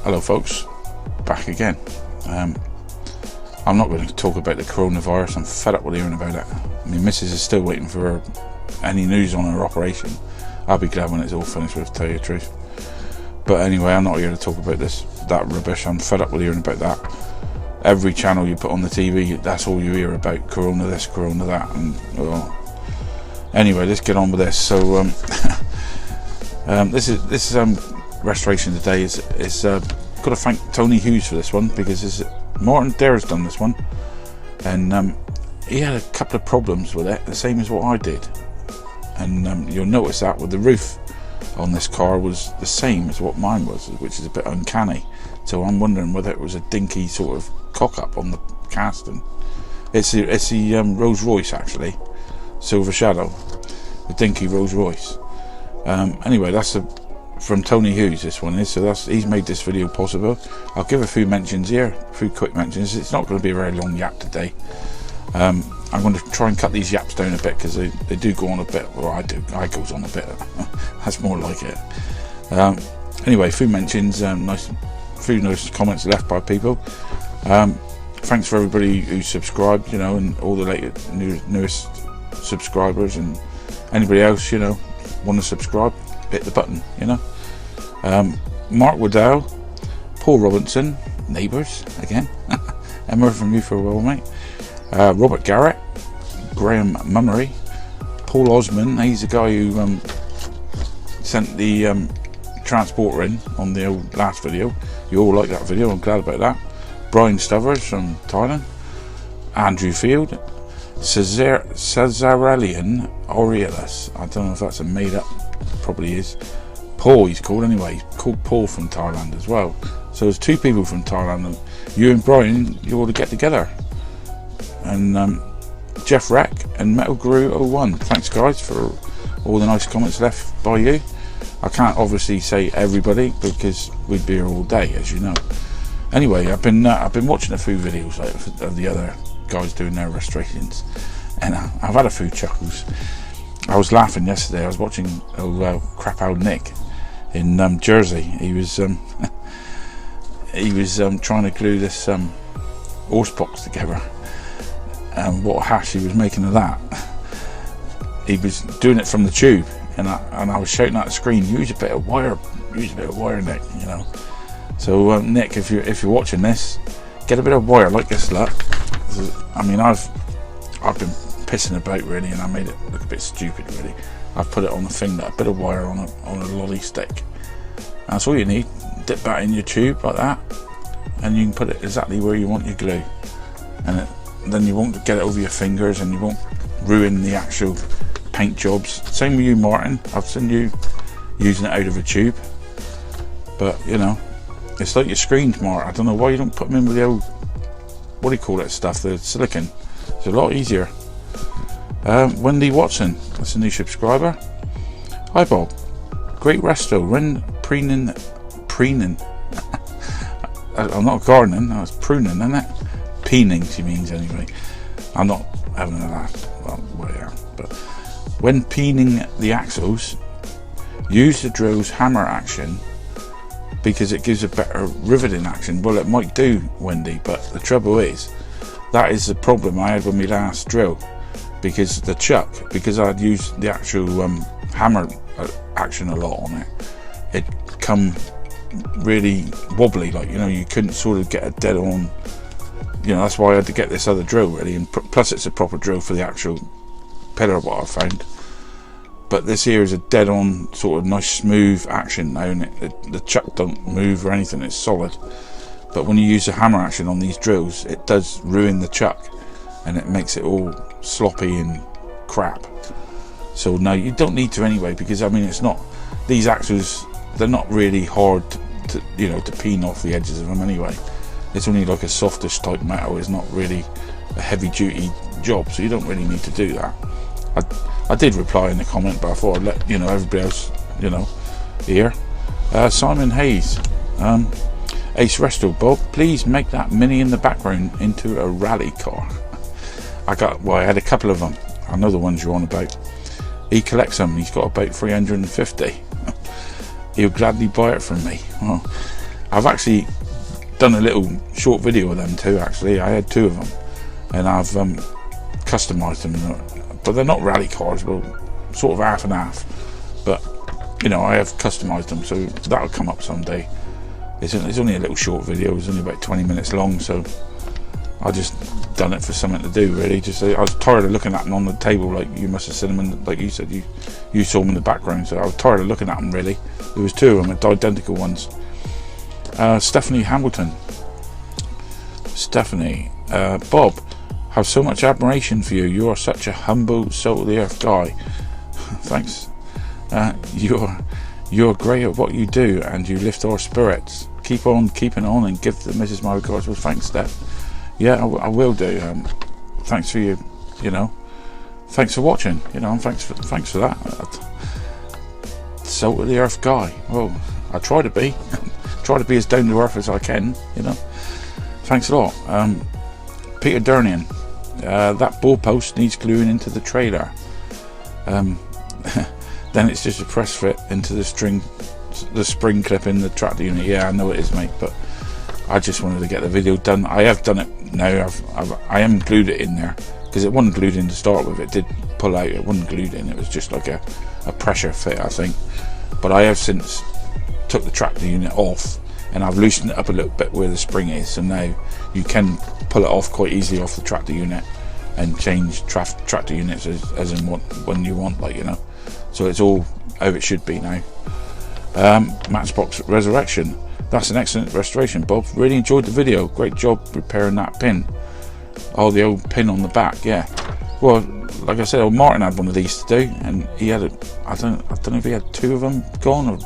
Hello folks, back again. I'm not going to talk about the coronavirus. I'm fed up with hearing about it. My missus is still waiting for any news on her operation. I'll be glad when it's all finished with, to tell you the truth. But anyway, I'm not here to talk about that rubbish. I'm fed up with hearing about that. Every channel you put on the TV, that's all you hear about. Corona this, corona that. And well, anyway, let's get on with this. So this is restoration today. Is got to thank Tony Hughes for this one, because Martin Dare's done this one, and he had a couple of problems with it, the same as what I did. And you'll notice that with the roof on this car was the same as what mine was, which is a bit uncanny. So I'm wondering whether it was a dinky sort of cock up on the casting. It's the Rolls Royce, actually, Silver Shadow, the dinky Rolls Royce. Anyway, that's from Tony Hughes, this one is, so he's made this video possible. I'll give a few mentions here, a few quick mentions. It's not going to be a very long yap today. I'm going to try and cut these yaps down a bit, because they do go on a bit. Well, I goes on a bit. That's more like it. Anyway, few mentions, few nice comments left by people. Thanks for everybody who subscribed, and all the newest subscribers, and anybody else, want to subscribe, hit the button, Mark Waddell, Paul Robinson, neighbours again, Emma from you for a while, mate. Robert Garrett, Graham Mummery, Paul Osman, he's the guy who sent the transporter in on the old last video. You all like that video, I'm glad about that. Brian Stovers from Thailand, Andrew Field, Cesarelian Aurelis, I don't know if that's a made up, probably is. Paul, he's called anyway, he's called Paul from Thailand as well. So there's two people from Thailand, and you and Brian, you ought to get together. And Jeff Rack and Metal Guru 01, thanks guys for all the nice comments left by you. I can't obviously say everybody, because we'd be here all day, as you know. Anyway, I've been watching a few videos of the other guys doing their restorations, and I've had a few chuckles. I was laughing yesterday. I was watching crap old Nick in Jersey. He was trying to glue this horse box together, and what a hash he was making of that. He was doing it from the tube, and I was shouting at the screen, use a bit of wire, Nick, So Nick, if you're watching this, get a bit of wire like this lot. I mean, I've been pissing about really, and I made it look a bit stupid really. I've put it on the thing, that a bit of wire on a lolly stick. That's all you need. Dip that in your tube like that, and you can put it exactly where you want your glue, and then you won't get it over your fingers, and you won't ruin the actual paint jobs. Same with you, Martin. I've seen you using it out of a tube, but it's like your screens, Martin. I don't know why you don't put them in with the old, what do you call that stuff, the silicone. It's a lot easier. Wendy Watson, that's a new subscriber. Hi Bob, great resto. When preening I'm not gardening, no, it's pruning, isn't it? Peening she means anyway. I'm not having a laugh, well yeah, but when peening the axles, use the drill's hammer action, because it gives a better riveting action. Well, it might do, Wendy, but the trouble is, that is the problem I had with my last drill, because the chuck, because I'd used the actual hammer action a lot on it, it come really wobbly, like, you couldn't sort of get a dead on, that's why I had to get this other drill really, and plus it's a proper drill for the actual pillar, what I found. But this here is a dead on sort of nice smooth action now, and the chuck don't move or anything, it's solid. But when you use the hammer action on these drills, it does ruin the chuck, and it makes it all sloppy and crap. So no, you don't need to anyway, because I mean, it's not, these axles, they're not really hard to peen off the edges of them anyway. It's only like a softish type metal, it's not really a heavy duty job, so you don't really need to do that. I did reply in the comment, but I thought I'd let everybody else hear. Simon Hayes, Ace Resto, Bob, please make that Mini in the background into a rally car. I had a couple of them. I know the ones you're on about. He collects them. He's got about 350. He'll gladly buy it from me. Well, I've actually done a little short video of them too. Actually, I had 2 of them, and I've customized them, but they're not rally cars, well, sort of half and half, but you know, I have customized them, so that'll come up someday. It's only a little short video. It's only about 20 minutes long, so I just done it for something to do, really. Just I was tired of looking at them on the table, like you must have seen them, like you said, you saw them in the background, so I was tired of looking at them, really. There was 2 of them, identical ones. Stephanie Hamilton. Stephanie, Bob, have so much admiration for you. You are such a humble, salt of the earth guy. Thanks. You're great at what you do, and you lift our spirits. Keep on keeping on, and give the missus my regards. Well, thanks, Steph. Yeah, I will do. Thanks for you know. Thanks for watching. You know, and thanks for that. Salt of the earth guy. Well, I try to be. Try to be as down to earth as I can. You know. Thanks a lot. Peter Durnian. That ball post needs gluing into the trailer. Then it's just a press fit into the spring clip in the tractor unit. Yeah, I know it is, mate, but I just wanted to get the video done. I have done it now. I am glued it in there, because it wasn't glued in to start with. It did pull out. It wasn't glued in. It was just like a pressure fit, I think. But I have since took the tractor unit off, and I've loosened it up a little bit where the spring is, so now you can pull it off quite easily off the tractor unit and change tractor units as in when you want, like, you know. So it's all how it should be now. Matchbox Resurrection. That's an excellent restoration, Bob. Really enjoyed the video. Great job repairing that pin. Oh, the old pin on the back. Yeah. Well, like I said, old Martin had one of these to do, and he had I don't know if he had 2 of them gone, or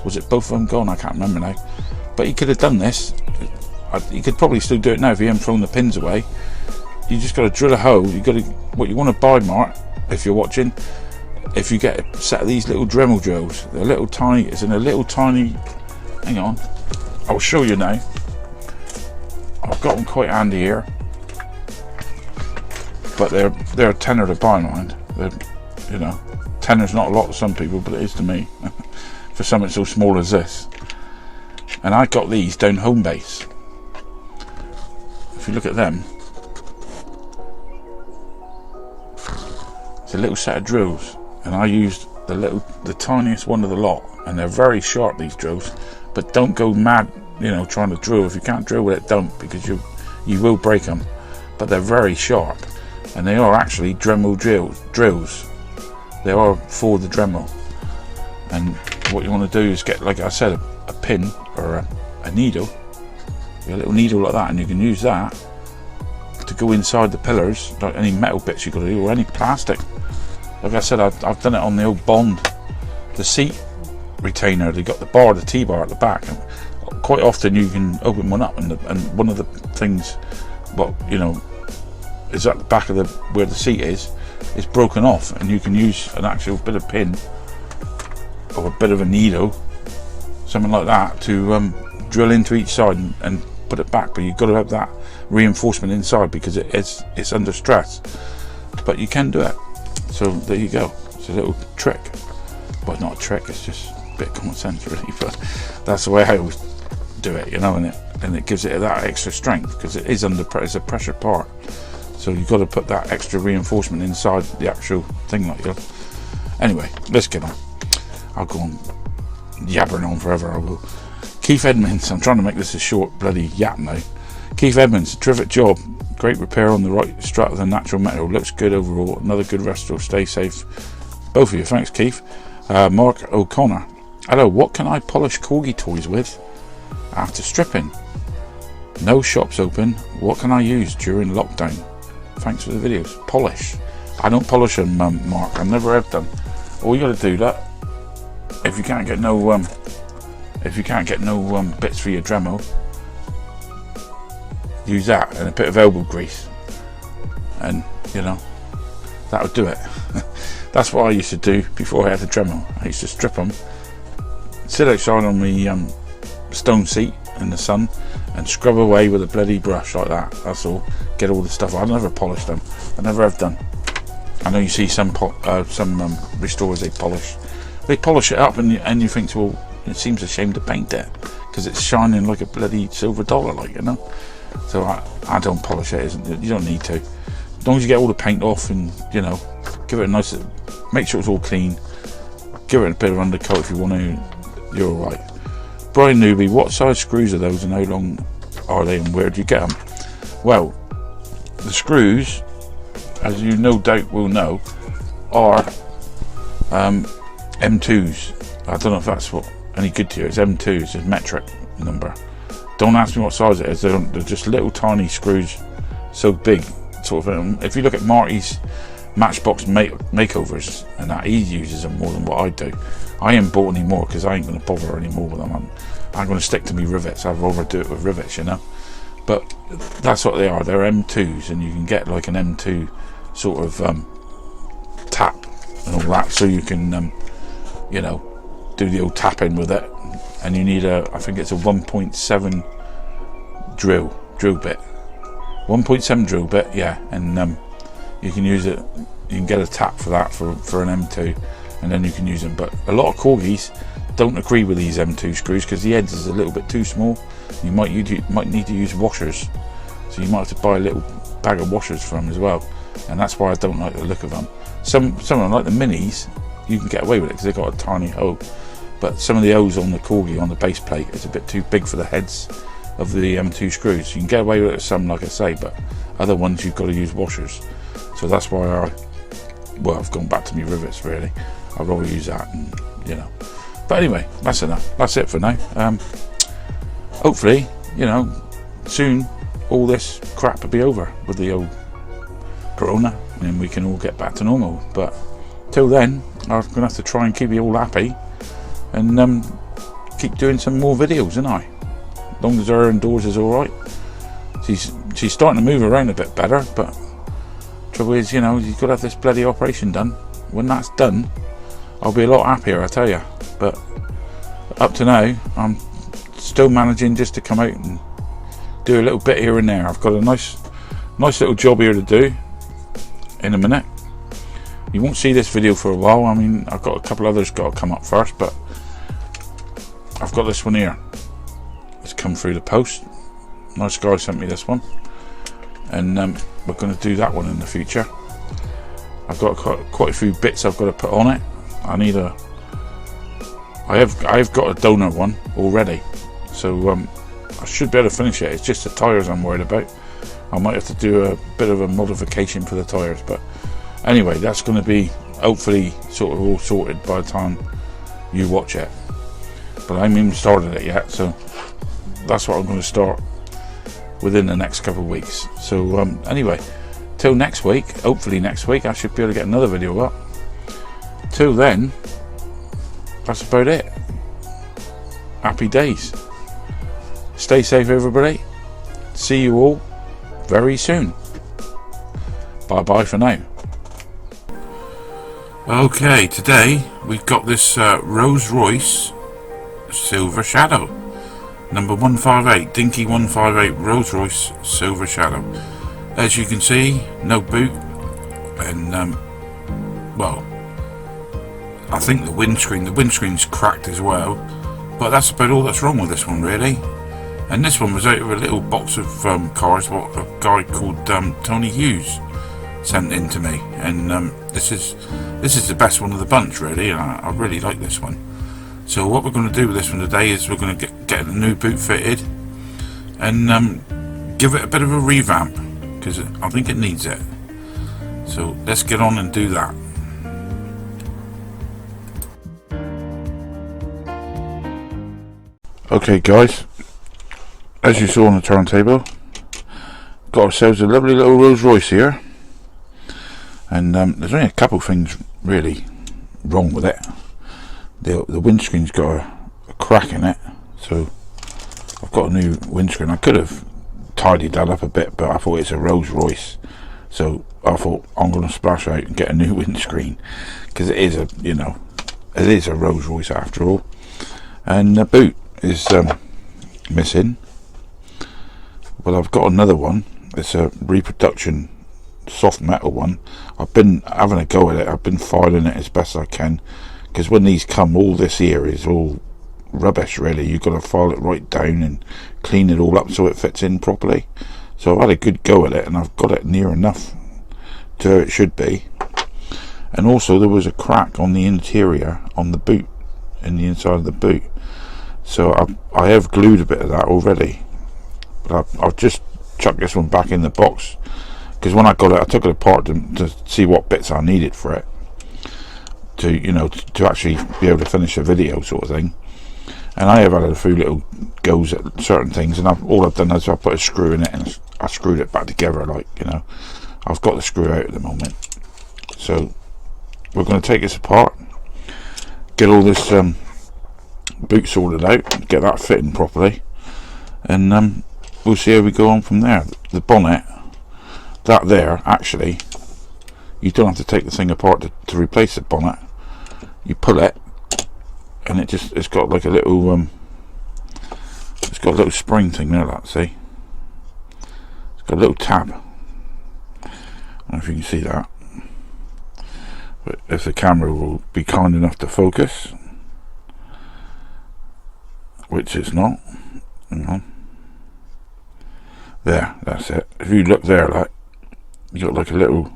was it both of them gone? I can't remember now. But he could have done this. He could probably still do it now if he hadn't thrown the pins away. You just got to drill a hole. What you want to buy, Mark, if you're watching. If you get a set of these little Dremel drills, they're little tiny. It's in a little tiny. Hang on, I'll show you now. I've got them quite handy here, but they're a tenner to buy, mind. You know, tenner's not a lot to some people, but it is to me for something so small as this. And I got these down home base. If you look at them, it's a little set of drills. And I used the tiniest one of the lot, and they're very sharp, these drills. But don't go mad, you know, trying to drill. If you can't drill with it, don't, because you will break them. But they're very sharp, and they are actually Dremel drills. They are for the Dremel. And what you want to do is get, like I said, a pin or a needle, a little needle like that, and you can use that to go inside the pillars, like any metal bits you got to do, or any plastic. Like I said, I've done it on the old Bond, the seat retainer. They got the T-bar at the back, and quite often you can open one up, and one of the things, well, you know, is at the back of where the seat is broken off, and you can use an actual bit of pin or a bit of a needle, something like that, to drill into each side and put it back. But you've got to have that reinforcement inside, because it's under stress. But you can do it. So there you go. It's a little trick. Well, not a trick, it's just a bit of common sense, really, but that's the way I always do it, you know. And it gives it that extra strength, because it is it's a pressure part, so you've got to put that extra reinforcement inside the actual thing, like, you know. Anyway, let's get on. I'll go on yabbering on forever, I will. Keith Edmonds, I'm trying to make this a short bloody yap now. Keith Edmonds, terrific job. Great repair on the right strut of the natural metal. Looks good overall. Another good restore. Stay safe, both of you. Thanks, Keith. Mark O'Connor. Hello. What can I polish corgi toys with after stripping? No shops open. What can I use during lockdown? Thanks for the videos. Polish. I don't polish them, Mark. I never have done. All you got to do that. If you can't get no bits for your Dremel, use that and a bit of elbow grease, and you know, that would do it. That's what I used to do before I had the Dremel. I used to strip them, sit outside on the stone seat in the sun, and scrub away with a bloody brush like that. That's all. Get all the stuff. I never polished them. I never have done. I know you see some restorers, they polish it up, and you think, well, it seems a shame to paint it, because it's shining like a bloody silver dollar, like, you know. So I don't polish it. You don't need to, as long as you get all the paint off and, you know, give it a nice, make sure it's all clean, give it a bit of undercoat if you want to, you're all right. Brian Newby, what size screws are those and how long are they and where do you get them? Well, the screws, as you no doubt will know, are M2s. I don't know if that's any good to you. It's M2s, it's metric number. Don't ask me what size it is. They're just little tiny screws, so big, sort of. If you look at Marty's Matchbox makeovers and that, he uses them more than what I do. I ain't bought any more because I ain't going to bother anymore with them. I'm going to stick to me rivets. I'd rather do it with rivets, you know. But that's what they are. They're M2s, and you can get like an M2 sort of tap and all that, so you can, you know, do the old tapping with it. And you need I think it's a 1.7 drill bit, 1.7 drill bit, yeah. And you can use it. You can get a tap for that for an M2, and then you can use them. But a lot of corgis don't agree with these M2 screws because the edge is a little bit too small. You might need to use washers, so you might have to buy a little bag of washers for them as well. And that's why I don't like the look of them. Some of them, like the minis, you can get away with it because they've got a tiny hole. But some of the O's on the corgi on the base plate is a bit too big for the heads of the M2 screws. You can get away with it with some, like I say, but other ones you've got to use washers. So that's why I've gone back to me rivets, really. I'd rather use that, and, you know. But anyway, that's enough. That's it for now. Hopefully, you know, soon all this crap will be over with the old Corona, and we can all get back to normal. But till then, I'm going to have to try and keep you all happy, and keep doing some more videos, ain't I? As long as her indoors is all right. She's starting to move around a bit better, but trouble is, you know, you've got to have this bloody operation done. When that's done, I'll be a lot happier, I tell you. But up to now, I'm still managing just to come out and do a little bit here and there. I've got a nice little job here to do in a minute. You won't see this video for a while. I mean, I've got a couple others got to come up first, but I've got this one here. It's come through the post. Nice guy sent me this one, and we're going to do that one in the future. I've got quite a few bits I've got to put on it. I've got a donor one already, so I should be able to finish it. It's just the tyres I'm worried about. I might have to do a bit of a modification for the tyres, but anyway, that's going to be hopefully sort of all sorted by the time you watch it. But I haven't even started it yet, so that's what I'm going to start within the next couple of weeks. So anyway, till next week, hopefully next week I should be able to get another video up. Till then, that's about it. Happy days. Stay safe, everybody. See you all very soon. Bye bye for now. Okay, today we've got this Rolls-Royce Silver Shadow, number 158, Dinky 158 Rolls-Royce Silver Shadow. As you can see, no boot, and well, I think the windscreen's cracked as well, but that's about all that's wrong with this one, really. And this one was out of a little box of cars what a guy called Tony Hughes sent in to me, and this is the best one of the bunch, really. I really like this one. So what we're going to do with this one today is we're going to get a new boot fitted and give it a bit of a revamp, because I think it needs it. So let's get on and do that. Okay guys, as you saw on the turntable, got ourselves a lovely little Rolls-Royce here, and there's only a couple things really wrong with it. The windscreen's got a crack in it, so I've got a new windscreen. I could have tidied that up a bit, but I thought it's a Rolls-Royce, so I thought I'm going to splash out and get a new windscreen, because it is a Rolls-Royce after all. And the boot is missing, but I've got another one. It's a Reproduction soft metal one. I've been having a go at it. I've been filing it as best I can, because when these come, all this here is all rubbish really. You've got to file it right down and clean it all up so it fits in properly. So I've had a good go at it, and I've got it near enough to where it should be. And also there was a crack on the interior, on the boot, in the inside of the boot. So I have glued a bit of that already. But I've just chucked this one back in the box, because when I got it, I took it apart to see what bits I needed for it, to, you know, to actually be able to finish a video sort of thing. And I have had a few little goes at certain things, and all I've done is I put a screw in it and I screwed it back together, like, you know. I've got the screw out at the moment. So we're going to take this apart, get all this boot sorted out, get that fitting properly, and we'll see how we go on from there. The bonnet, that there, actually, you don't have to take the thing apart to replace the bonnet. You pull it, and it's got like a little it's got a little spring thing there, like, see, it's got a little tab. I don't know if you can see that, but if the camera will be kind enough to focus, which it's not, hang on, there, that's it. If you look there, like, you got like a little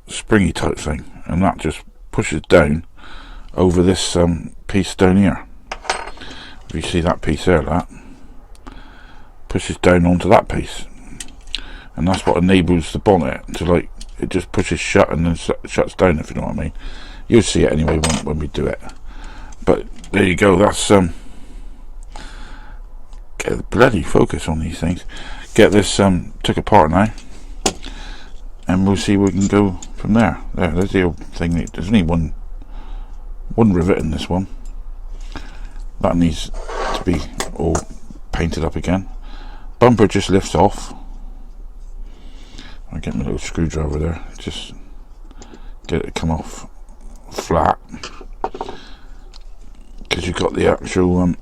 springy type thing, and that just pushes down over this piece down here. If you see that piece there, that pushes down onto that piece, and that's what enables the bonnet to, like, it just pushes shut and then shuts down, if you know what I mean. You'll see it anyway when we do it. But there you go, that's get the bloody focus on these things. Get this took apart now, and we'll see where we can go from there. There's the old thing. There's only one rivet in this one. That needs to be all painted up again. Bumper just lifts off. I'll get my little screwdriver there, just get it to come off flat, because you've got the actual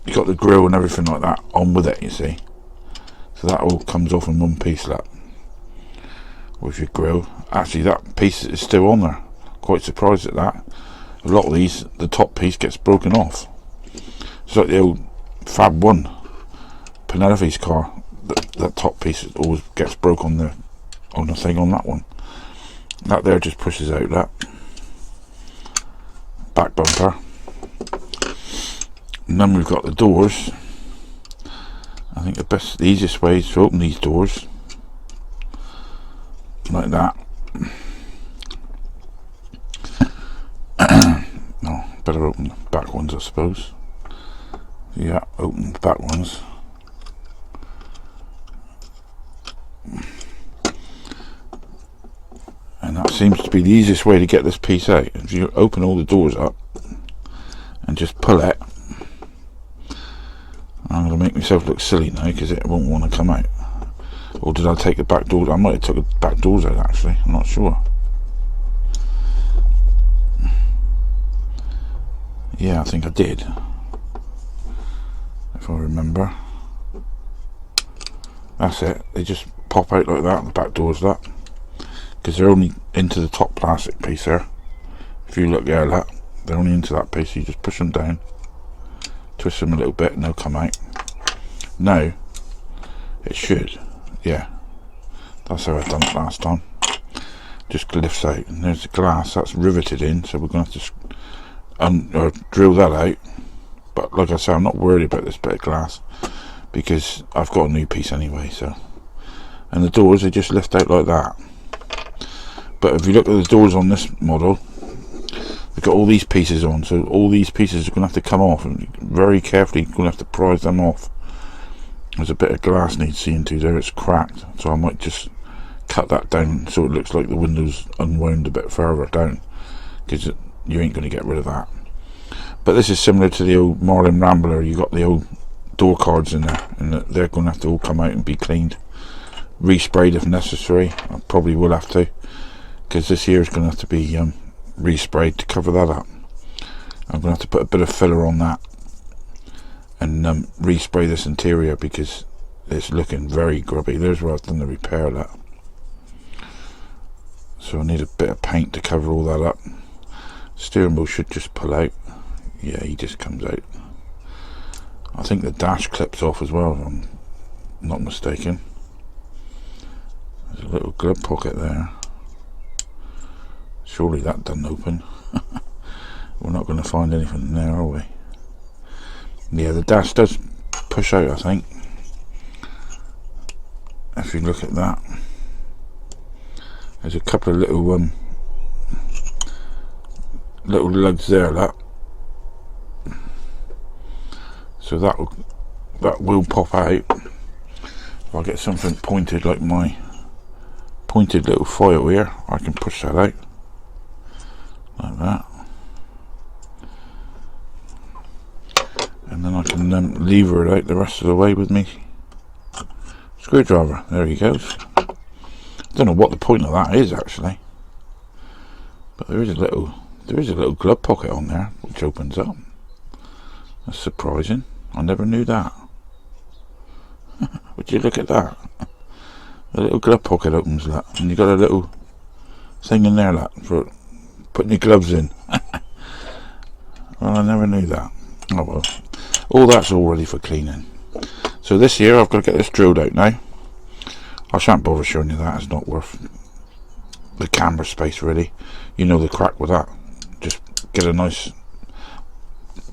you got the grill and everything like that on with it, you see. So that all comes off in one piece, like, with your grill. Actually, that piece is still on there. Quite surprised at that. A lot of these, the top piece gets broken off. It's like the old Fab 1 Penelope's car. That top piece always gets broke on the thing on that one. That there just pushes out that back bumper. And then we've got the doors. I think the easiest way is to open these doors like that. No, better open the back ones, I suppose. Yeah, open the back ones. And that seems to be the easiest way to get this piece out. If you open all the doors up and just pull it. I'm going to make myself look silly now, because it won't want to come out. Or did I take the back doors? I might have took the back doors out, actually. I'm not sure. Yeah, I think I did, if I remember. That's it. They just pop out like that, the back doors, that, because they're only into the top plastic piece there. If you look there, that, they're only into that piece. So you just push them down, twist them a little bit, and they'll come out. Now it should, yeah, that's how I done it last time. Just lifts out, and there's the glass that's riveted in, so we're going to have to drill that out. But like I say, I'm not worried about this bit of glass, because I've got a new piece anyway. So, and the doors, they just lift out like that. But if you look at the doors on this model, they've got all these pieces on, so all these pieces are going to have to come off, and very carefully you're going to have to prise them off. There's a bit of glass needs seeing to there, it's cracked, so I might just cut that down so it looks like the window's unwound a bit further down, because you ain't going to get rid of that. But this is similar to the old Marlin Rambler. You got the old door cards in there, and they're going to have to all come out and be cleaned, resprayed if necessary. I probably will have to, because this here is going to have to be resprayed to cover that up. I'm going to have to put a bit of filler on that and respray this interior, because it's looking very grubby. There's where I've done the repair of that. So I need a bit of paint to cover all that up. Steering wheel should just pull out. Yeah, he just comes out. I think the dash clips off as well, if I'm not mistaken. There's a little glove pocket there. Surely that doesn't open. We're not going to find anything in there, are we? Yeah, the dash does push out, I think. If you look at that, there's a couple of little little lugs there, look. So that will pop out. If I get something pointed like my pointed little foil here, I can push that out like that, and then I can lever it out the rest of the way with me screwdriver. There he goes. I don't know what the point of that is actually, but there is a little glove pocket on there which opens up. That's surprising. I never knew that. Would you look at that? A little glove pocket opens that, and you got a little thing in there, like, for putting your gloves in. Well, I never knew that. Oh well. All that's all ready for cleaning. So this here, I've got to get this drilled out now. I shan't bother showing you that. It's not worth the camera space, really. You know the crack with that. Just get a nice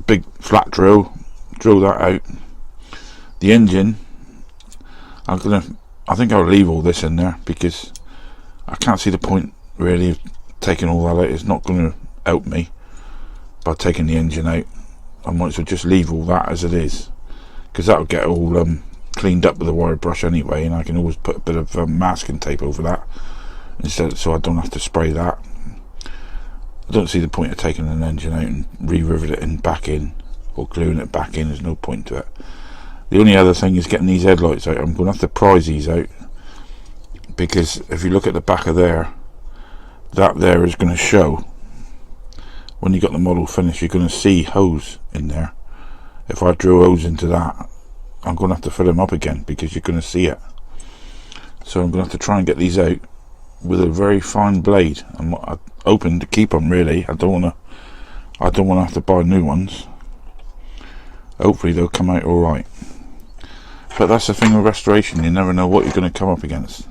big flat drill that out. The engine, I think I'll leave all this in there because I can't see the point really of taking all that out. It's not going to help me by taking the engine out. I might as well just leave all that as it is, because that'll get all cleaned up with a wire brush anyway, and I can always put a bit of masking tape over that instead, so I don't have to spray that. I don't see the point of taking an engine out and re-rivet it in back in, or gluing it back in. There's no point to it. The only other thing is getting these headlights out. I'm going to have to prise these out, because if you look at the back of there, that there is going to show. When you got the model finished, you're going to see hose in there. If I drill holes into that, I'm going to have to fill them up again, because you're going to see it. So I'm going to have to try and get these out with a very fine blade. I'm hoping to keep them, really. I don't want to have to buy new ones. Hopefully they'll come out alright. But that's the thing with restoration, you never know what you're going to come up against.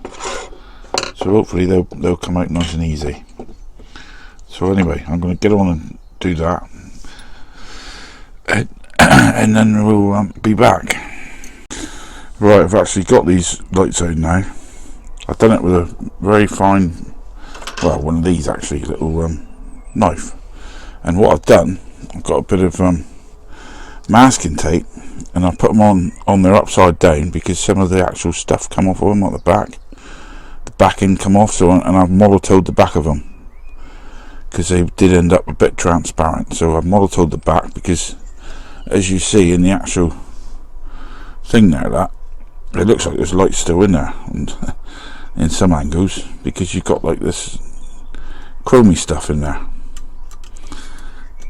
So hopefully they'll come out nice and easy. So anyway, I'm going to get on and do that, and then we'll be back. Right, I've actually got these lights out now. I've done it with a very fine, well, one of these actually, little knife. And what I've done, I've got a bit of masking tape, and I put them on there upside down, because some of the actual stuff come off of them, like the back end come off. So, and I've model-toed the back of them, because they did end up a bit transparent. So I've model-toed the back, because as you see in the actual thing there, that it looks like there's light still in there, and in some angles, because you've got like this chromy stuff in there.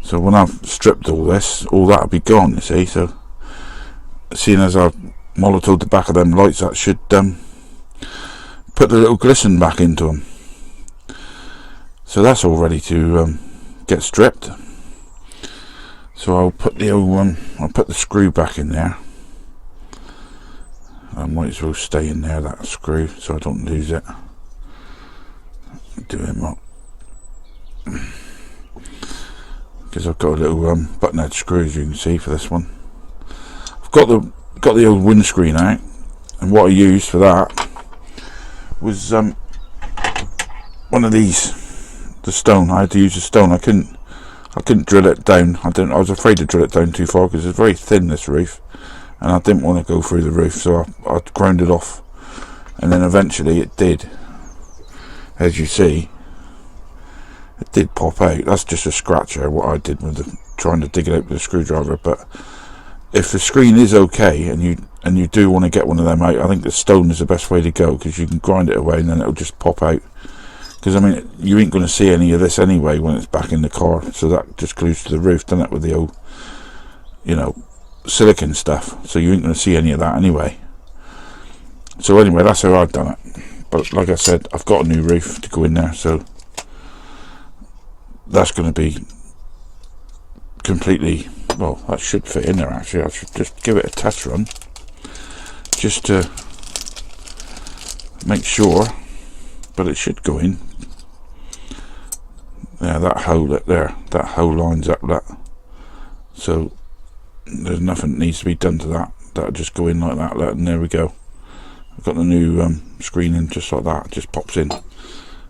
So when I've stripped all this, all that'll be gone, you see. So seeing as I've model-toed the back of them lights, that should put the little glisten back into them. So that's all ready to get stripped. So I'll put the old I'll put the screw back in there. I might as well stay in there, that screw, so I don't lose it. Do him up, because I've got a little button head screw, as you can see, for this one. I've got the old windscreen out, and what I used for that was one of these, the stone. I had to use a stone. I couldn't drill it down. I was afraid to drill it down too far, because it's very thin, this roof, and I didn't want to go through the roof, so I ground it off, and then eventually it did. As you see, it did pop out. That's just a scratcher, what I did with trying to dig it out with a screwdriver. But if the screen is okay, and you do want to get one of them out, I think the stone is the best way to go, because you can grind it away and then it'll just pop out. Because I mean, you ain't going to see any of this anyway when it's back in the car, so that just glues to the roof, doesn't it, with the old, you know, silicon stuff. So you ain't going to see any of that anyway. So anyway, that's how I've done it. But like I said, I've got a new roof to go in there, so that's going to be completely, well, that should fit in there actually. I should just give it a test run just to make sure, but it should go in. Yeah, that hole there, that hole lines up that, so there's nothing that needs to be done to that. That'll just go in like that, and there we go. I've got the new screen in just like that, it just pops in.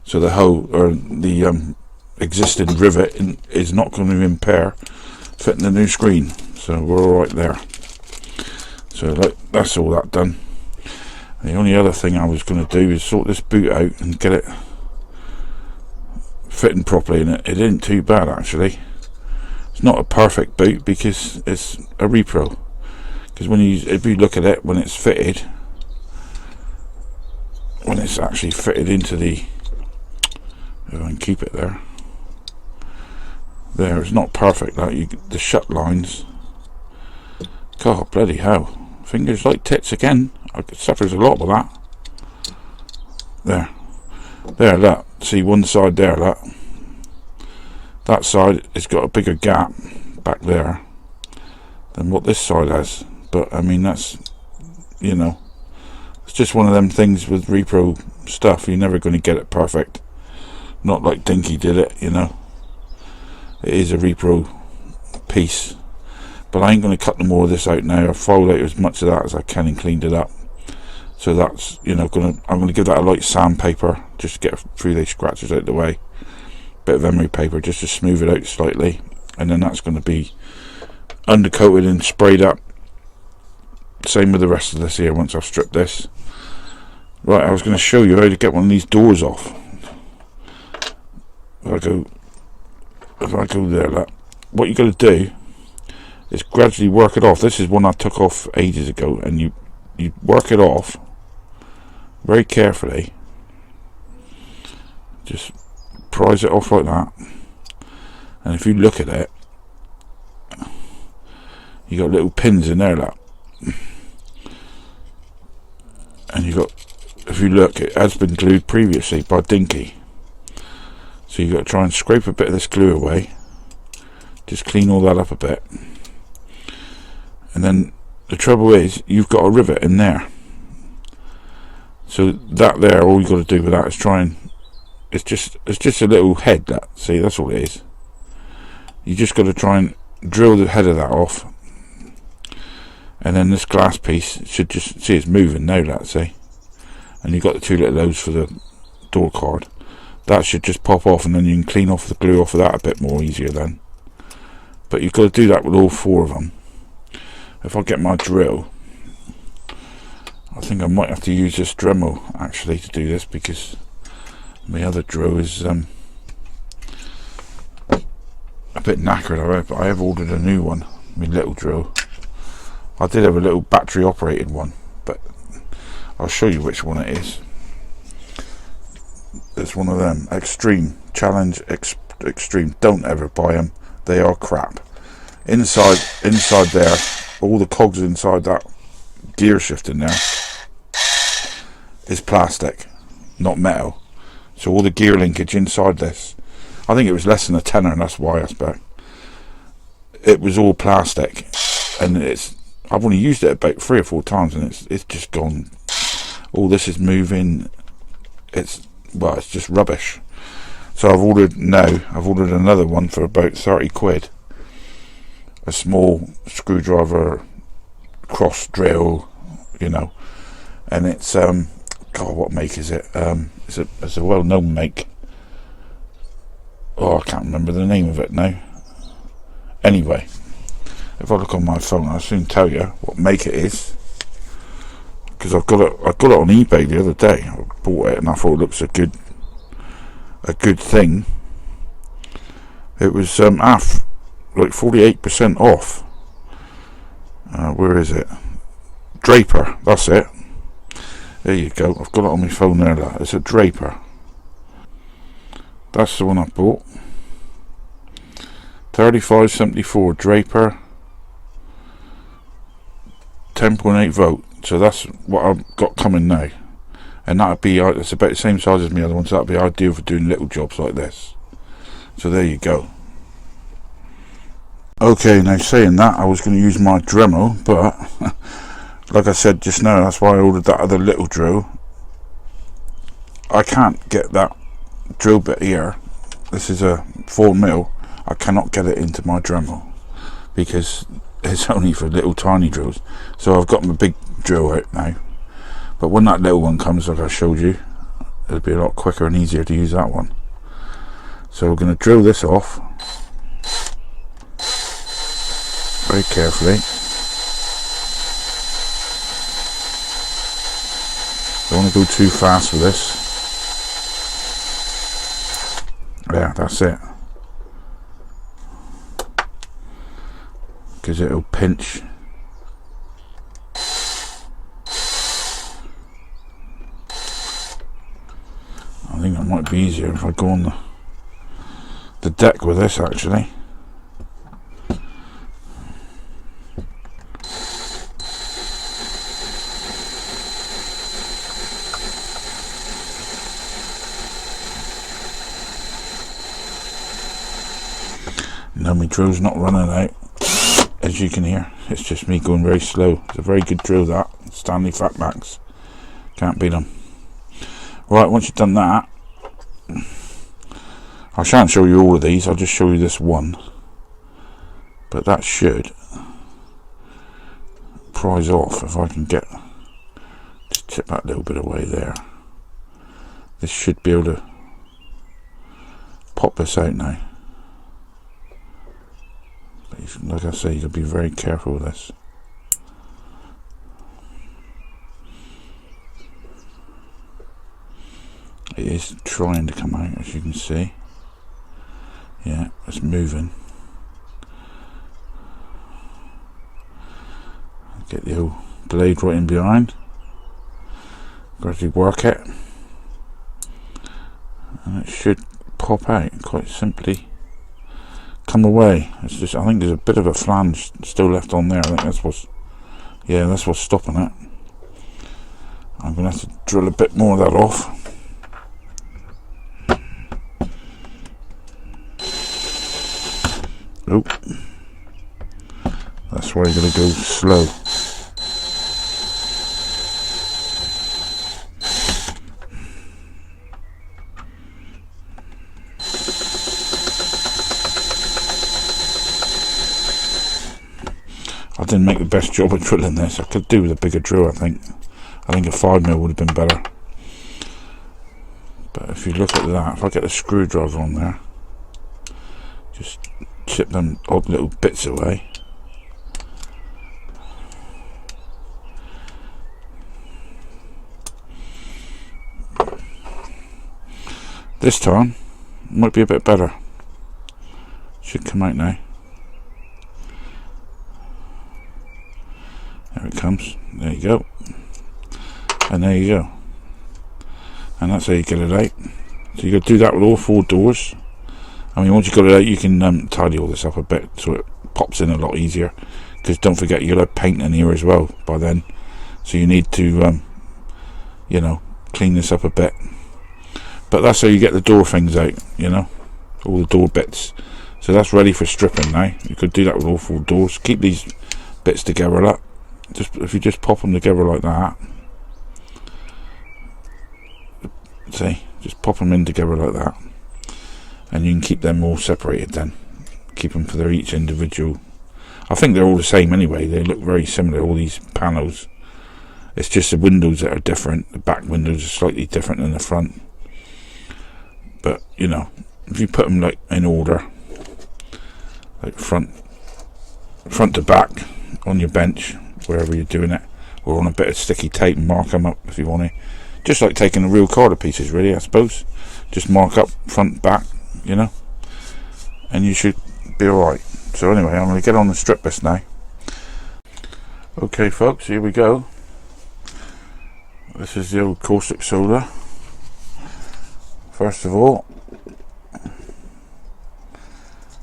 So the hole, or the existing rivet is not going to impair fitting the new screen, so we're all right there. So that's all that done. The only other thing I was going to do is sort this boot out and get it fitting properly, and it isn't too bad actually. It's not a perfect boot because it's a repro, because if you look at it when it's fitted, when it's actually fitted into the, if I can keep it there, it's not perfect. The shut lines, God bloody hell, fingers like tits again. I suffers a lot with that. There, look, see one side there, look. That side has got a bigger gap back there than what this side has. But I mean, that's, you know, it's just one of them things with repro stuff. You're never going to get it perfect. Not like Dinky did it, you know. It is a repro piece. But I ain't going to cut no more of this out now. I've filed out as much of that as I can and cleaned it up. So that's, you know, I'm going to give that a light sandpaper just to get a few of these scratches out of the way. Bit of emery paper just to smooth it out slightly, and then that's going to be undercoated and sprayed up. Same with the rest of this here once I've stripped this. Right, I was going to show you how to get one of these doors off. If I go there, look, what you got to do is gradually work it off. This is one I took off ages ago, and you work it off very carefully. Just prise it off like that, and if you look at it, you got little pins in there, look. And you got, if you look, it has been glued previously by Dinky. So you got to try and scrape a bit of this glue away. Just clean all that up a bit. And then the trouble is, you've got a rivet in there. So that there, all you got to do with that is try and, it's just a little head, that, see, that's all it is. You just got to try and drill the head of that off. And then this glass piece should just, see, it's moving now, that, see. And you've got the two little holes for the door card. That should just pop off, and then you can clean off the glue off of that a bit more easier then. But you've got to do that with all four of them. If I get my drill, I think I might have to use this Dremel actually to do this, because my other drill is a bit knackered. I have ordered a new one, my little drill. I did have a little battery operated one, but I'll show you which one it is. It's one of them, Extreme, Challenge Extreme. Don't ever buy them, they are crap. Inside there, all the cogs inside that gear shift in there is plastic, not metal. So all the gear linkage inside this, I think it was less than a tenner, and that's why I expect. It was all plastic, and I've only used it about 3 or 4 times, and it's just gone. All this is moving. It's just rubbish. So I've ordered another one for about 30 quid. A small screwdriver cross drill, you know, and it's God, what make is it? It's a well-known make. Oh, I can't remember the name of it now. Anyway, if I look on my phone, I'll soon tell you what make it is, because I got it on eBay the other day. I bought it and I thought it looks a good thing. It was like 48% off. Where is it? Draper, that's it. There you go. I've got it on my phone there. It's a Draper. That's the one I bought. 3574 Draper, 10.8 volt. So that's what I've got coming now, and it's about the same size as my other one. So that'd be ideal for doing little jobs like this. So there you go. Okay, now saying that, I was going to use my Dremel, but like I said just now, that's why I ordered that other little drill. I can't get that drill bit here. This is a 4mm. I cannot get it into my Dremel because it's only for little tiny drills. So I've got my big drill out now. But when that little one comes, like I showed you, it'll be a lot quicker and easier to use that one. So we're going to drill this off very carefully. Don't want to go too fast with this. Yeah, that's it. Because it'll pinch. I think that might be easier if I go on the deck with this actually. No, my drill's not running out, as you can hear. It's just me going very slow. It's a very good drill, that. Stanley Fatbacks. Can't beat them. Right, once you've done that, I shan't show you all of these, I'll just show you this one. But that should prise off if I can get, just tip that little bit away there. This should be able to pop this out now. But like I say, you've got to be very careful with this. It is trying to come out, as you can see. Yeah, it's moving. Get the old blade right in behind. Gradually work it. And it should pop out quite simply. Come away. It's just, I think there's a bit of a flange still left on there. I think that's what's, yeah, that's what's stopping it. I'm going to have to drill a bit more of that off. Oh, that's why you're going to go slow. I didn't make the best job of drilling this. I could do with a bigger drill, I think. I think a 5mm would have been better. But if you look at that, if I get a screwdriver on there, just chip them odd little bits away. This time might be a bit better. Should come out now. There it comes. There you go. And there you go. And that's how you get it out. So you got to do that with all 4 doors. I mean, once you got it out, you can tidy all this up a bit so it pops in a lot easier. Because don't forget, you'll have paint in here as well by then. So you need to, you know, clean this up a bit. But that's how you get the door things out, you know, all the door bits. So that's ready for stripping now. You could do that with all 4 doors. Keep these bits together up. Just if you just pop them together like that. See, just pop them in together like that. And you can keep them all separated then. Keep them for their each individual. I think they're all the same anyway. They look very similar, all these panels. It's just the windows that are different. The back windows are slightly different than the front. But, you know, if you put them like in order, like front to back on your bench, wherever you're doing it, or on a bit of sticky tape and mark them up if you want to. Just like taking the real card to pieces, really, I suppose. Just mark up front, back, you know, and you should be alright. So anyway, I'm going to get on the strip this now. Okay folks, here we go. This is the old caustic soda. First of all,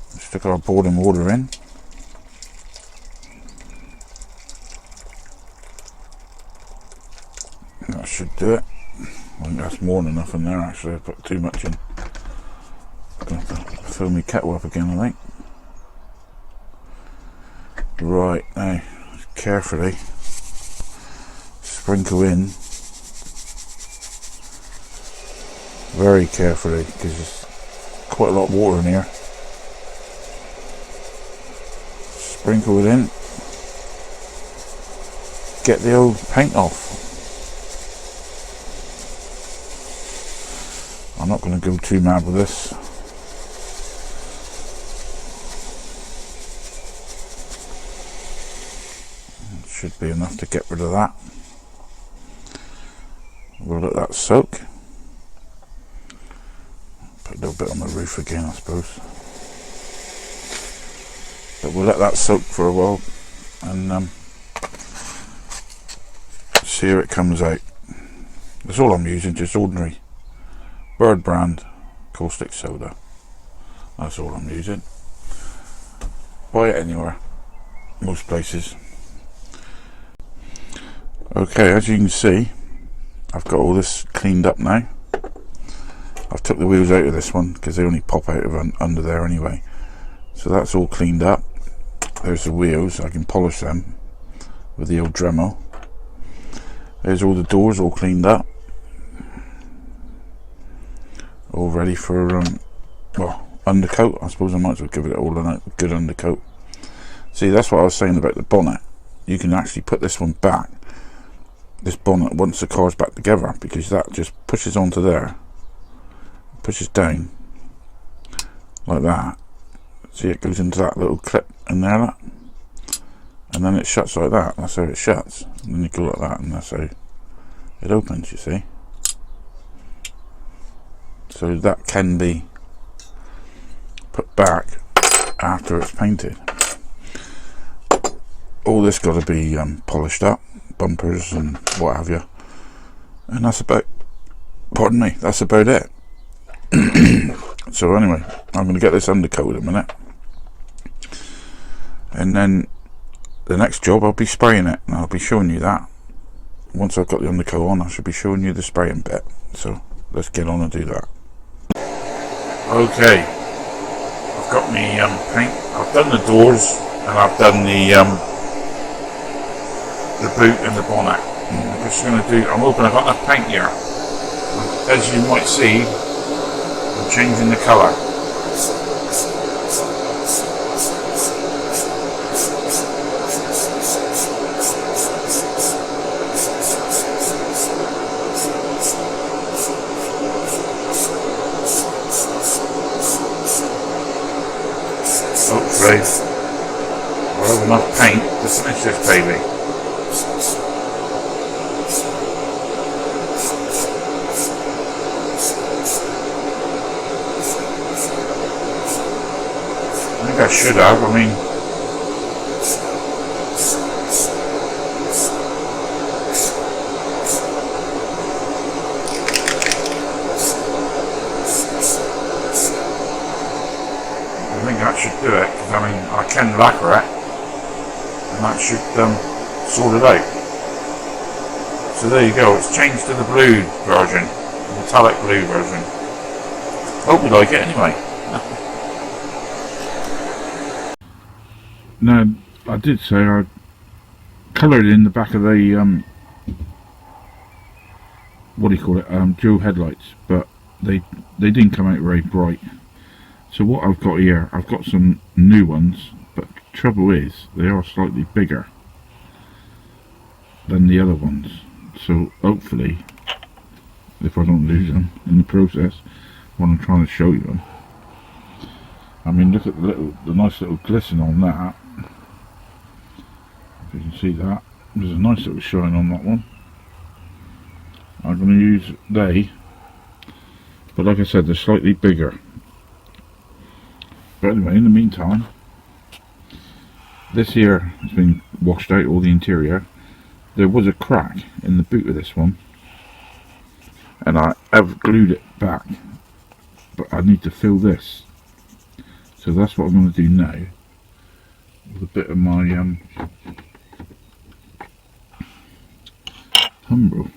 stick our boiling water in. That should do it. I think that's more than enough in there actually. I put too much in. I'm going to have to fill my kettle up again, I think. Right, now carefully sprinkle in, very carefully, because there's quite a lot of water in here. Sprinkle it in, get the old paint off. I'm not going to go too mad with this. Should be enough to get rid of that. We'll let that soak. Put a little bit on the roof again, I suppose. But we'll let that soak for a while and see how it comes out. That's all I'm using, just ordinary Bird brand caustic soda. That's all I'm using. Buy it anywhere, most places. Okay, as you can see, I've got all this cleaned up now. I've took the wheels out of this one because they only pop out of under there anyway. So that's all cleaned up. There's the wheels, I can polish them with the old Dremel. There's all the doors all cleaned up. All ready for, well, undercoat. I suppose I might as well give it all a good undercoat. See, that's what I was saying about the bonnet. You can actually put this one back, this bonnet, once the car's back together, because that just pushes onto there, pushes down like that. See, it goes into that little clip in there, that, and then it shuts like that. That's how it shuts. And then you go like that, and that's how it opens, you see. So that can be put back after it's painted. All this got to be polished up, bumpers and what have you, and that's about, pardon me, that's about it. So anyway, I'm going to get this undercoat in a minute, and then the next job I'll be spraying it, and I'll be showing you that. Once I've got the undercoat on, I should be showing you the spraying bit. So let's get on and do that. Okay, I've got me paint. I've done the doors and I've done the boot and the bonnet. I'm just going to do, I'm hoping I've got enough paint here. As you might see, I'm changing the colour. Hopefully we'll have enough paint to finish this baby. I think I should have, I mean, that should do it, because I mean I can lacquer it and that should sort it out. So there you go, it's changed to the blue version, the metallic blue version. Hope you like it anyway. Now I did say I coloured in the back of the what do you call it, dual headlights, but they didn't come out very bright. So what I've got here, I've got some new ones, but the trouble is they are slightly bigger than the other ones. So hopefully, if I don't lose them in the process, when I'm trying to show you them. I mean, look at the nice little glisten on that. If you can see that, there's a nice little shine on that one. I'm going to use they, but like I said, they're slightly bigger. But anyway, in the meantime, this here has been washed out, all the interior. There was a crack in the boot of this one, and I have glued it back, but I need to fill this. So that's what I'm going to do now, with a bit of my Umbro.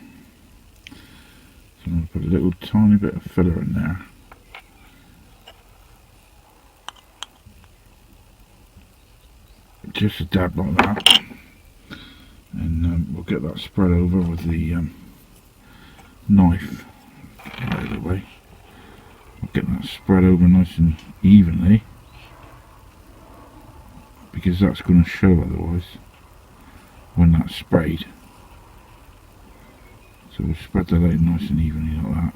So I'm going to put a little tiny bit of filler in there. just a dab like that, and we'll get that spread over with the knife out of the way. We'll get that spread over nice and evenly, because that's going to show otherwise when that's sprayed. So we'll spread that out nice and evenly like that.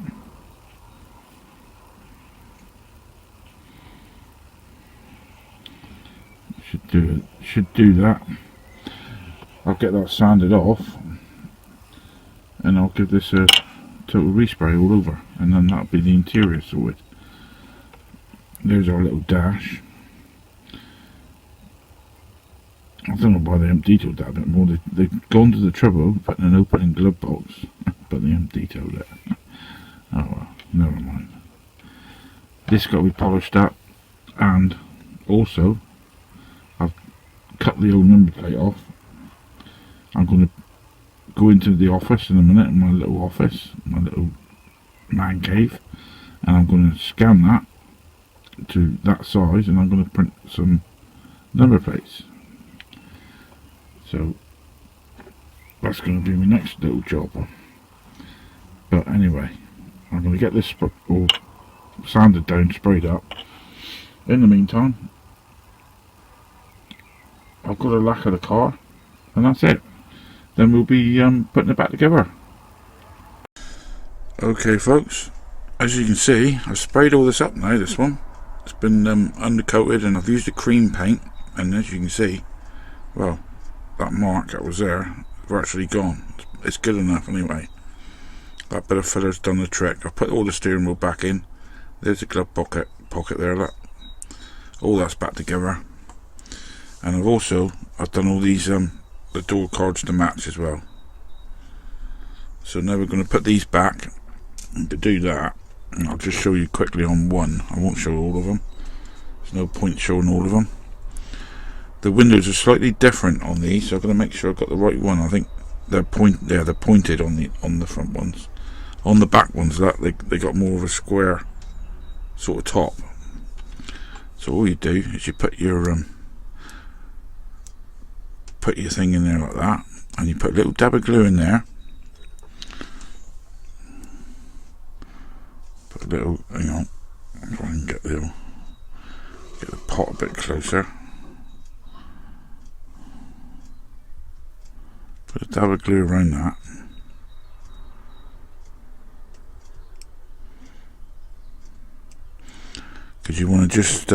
Should do that. I'll get that sanded off, and I'll give this a total respray all over, and then that'll be the interior sorted. There's our little dash. I don't know why they haven't detailed that a bit more. They've gone to the trouble of putting an opening glove box, but they haven't detailed it. Oh well, never mind. This has got to be polished up, and also I've cut the old number plate off. I'm going to go into the office in a minute, in my little office, my little man cave, and I'm going to scan that to that size, and I'm going to print some number plates. So that's going to be my next little job. But anyway, I'm going to get this all sanded down, sprayed up. In the meantime, I've got to lacquer the car, and that's it. Then we'll be putting it back together. Okay folks, as you can see, I've sprayed all this up now, this one. It's been undercoated, and I've used a cream paint, and as you can see, well, that mark that was there, virtually gone. It's good enough anyway. That bit of filler's done the trick. I've put all the steering wheel back in. There's the glove pocket there, look. All that's back together. And I've done all these the door cards to match as well. So now we're going to put these back, and to do that, and I'll just show you quickly on one. I won't show all of them. There's no point showing all of them. The windows are slightly different on these, so I've got to make sure I've got the right one. I think they're pointed on the front ones. On the back ones, that they got more of a square sort of top. So all you do is you put your thing in there like that, and you put a little dab of glue in there. Put a little, hang on, if I can get the pot a bit closer. Put a dab of glue around that. Because you want to just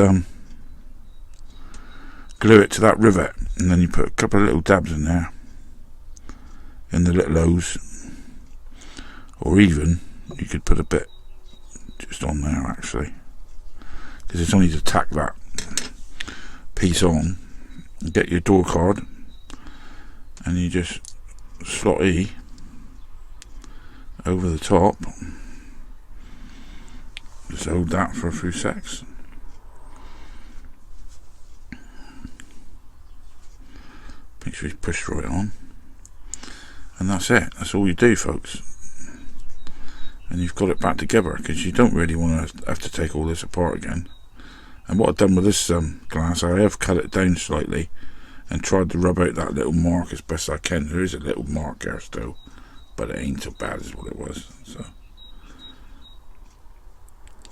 glue it to that rivet, and then you put a couple of little dabs in there, in the little O's, or even you could put a bit just on there actually, because it's only to tack that piece on. You get your door card, and you just slot E over the top. Just hold that for a few secs. Make sure you push right on, and that's it. That's all you do, folks, and you've got it back together, because you don't really want to have to take all this apart again. And what I've done with this glass, I have cut it down slightly and tried to rub out that little mark as best I can. There is a little mark there still, but it ain't so bad as what it was. So,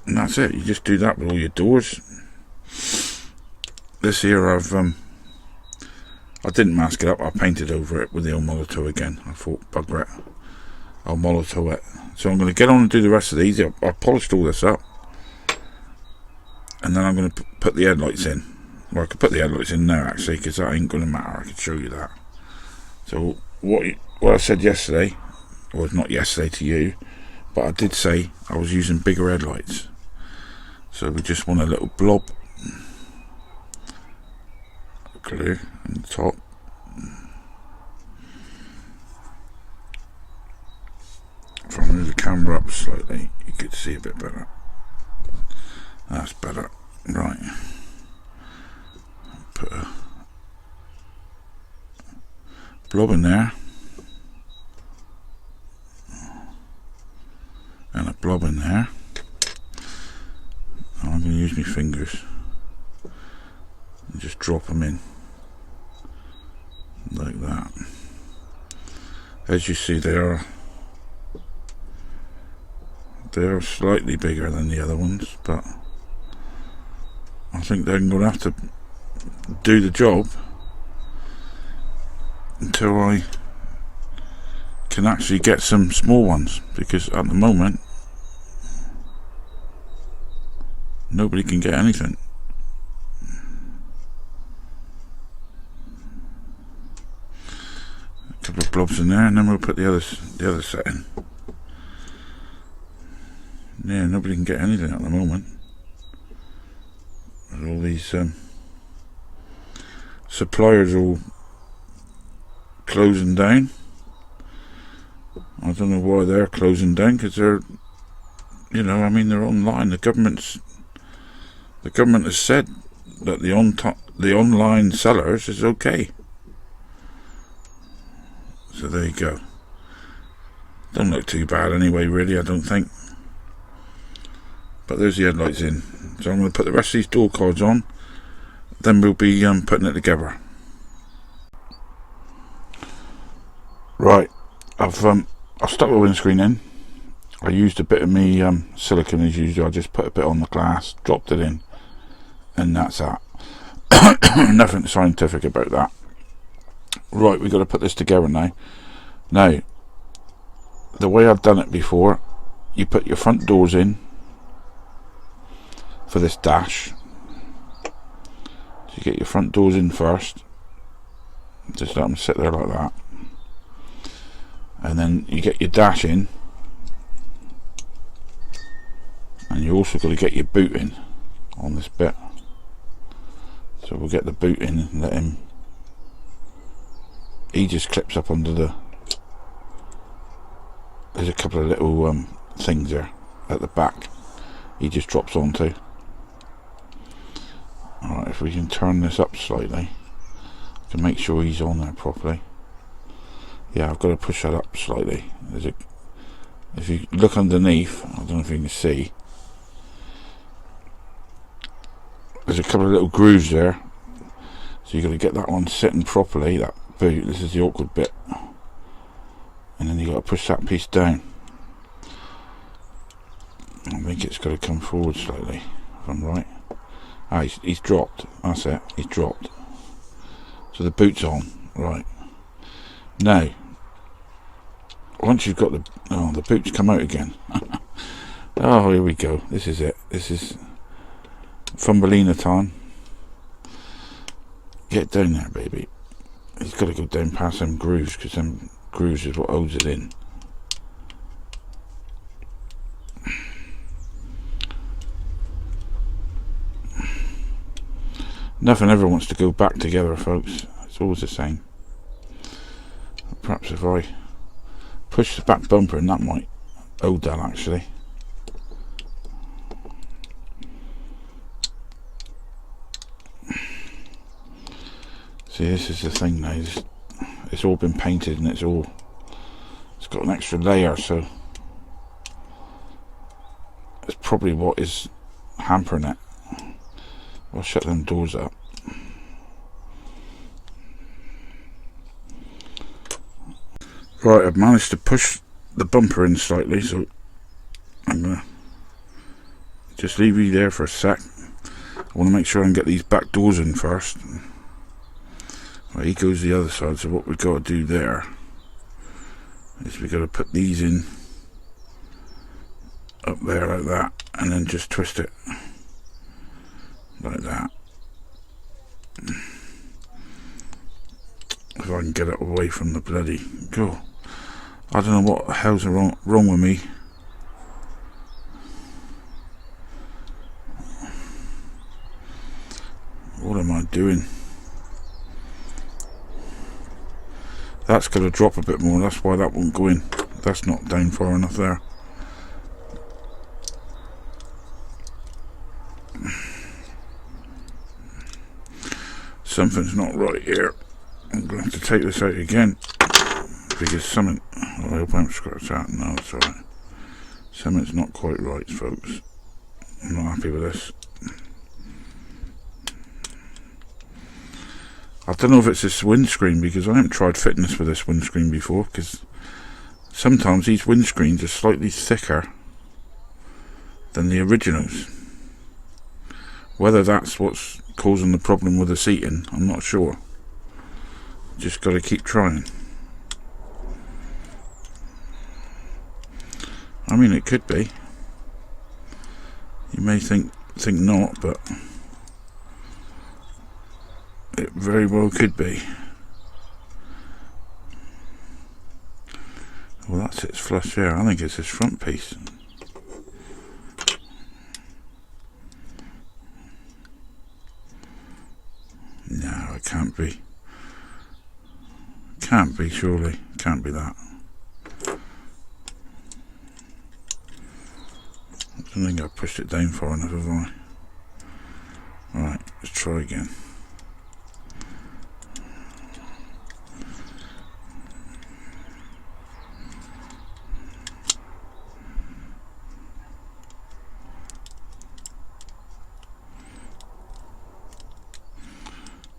and that's it. You just do that with all your doors. This here, I didn't mask it up. I painted over it with the old Molotow again. I thought, bugger it, I'll Molotow it. So I'm going to get on and do the rest of these. I polished all this up, and then I'm going to put the headlights in. Well, I could put the headlights in now actually, because that ain't going to matter. I could show you that. So what I said yesterday, or not yesterday to you, but I did say I was using bigger headlights. So we just want a little blob of glue on the top. If I move the camera up slightly, you could see a bit better. That's better. Right. Put a blob in there, and a blob in there. And I'm going to use my fingers and just drop them in. As you see, they are slightly bigger than the other ones, but I think they're going to have to do the job until I can actually get some small ones, because at the moment nobody can get anything. A couple of blobs in there, and then we'll put the other set in. Yeah, nobody can get anything at the moment. With all these suppliers all closing down. I don't know why they're closing down, because they're, you know, I mean, they're online. The government has said that the online sellers is okay. So there you go. Don't look too bad anyway, really, I don't think. But there's the headlights in. So I'm going to put the rest of these door cards on. Then we'll be putting it together. Right, I've stuck the windscreen in. I used a bit of me silicone as usual. I just put a bit on the glass, dropped it in, and that's that. Nothing scientific about that. Right, we've got to put this together now. Now, the way I've done it before, you put your front doors in for this dash. So you get your front doors in first, just let them sit there like that, and then you get your dash in, and you also got to get your boot in on this bit. So we'll get the boot in and let him, he just clips up under the, there's a couple of little things there at the back he just drops onto. Alright, if we can turn this up slightly to make sure he's on there properly. Yeah, I've got to push that up slightly. If you look underneath, I don't know if you can see, there's a couple of little grooves there, so you've got to get that one sitting properly, that boot. This is the awkward bit, and then you've got to push that piece down. I think it's got to come forward slightly, if I'm right. Ah, he's dropped, that's it, he's dropped. So the boot's on, right. Now, once you've got the boot's come out again. Oh, here we go, this is it, this is Thumbelina time. Get down there, baby. He's got to go down past them grooves, because them grooves is what holds it in. Nothing ever wants to go back together, folks. It's always the same. Perhaps if I push the back bumper, and that might hold that actually. See, this is the thing now. It's all been painted, and it's got an extra layer, so it's probably what is hampering it. I'll shut them doors up. Right, I've managed to push the bumper in slightly, so I'm going to just leave you there for a sec. I want to make sure I can get these back doors in first. Right, here goes the other side, so what we've got to do there is we've got to put these in up there like that, and then just twist it like that. If I can get it away from the bloody go. I don't know what the hell's wrong with me. What am I doing? That's going to drop a bit more, that's why that won't go in. That's not down far enough there. Something's not right here. I'm going to have to take this out again, because something, I hope I haven't scratched that. No, it's alright. Something's not quite right, folks. I'm not happy with this. I don't know if it's this windscreen, because I haven't tried fitting this with this windscreen before, because sometimes these windscreens are slightly thicker than the originals. Whether that's what's causing the problem with the seating, I'm not sure. Just got to keep trying. I mean, it could be. You may think not, but it very well could be. Well, that sits flush there. I think it's this front piece. No, it can't be. Can't be, surely. Can't be that. I don't think I pushed it down far enough, have I? Right, let's try again.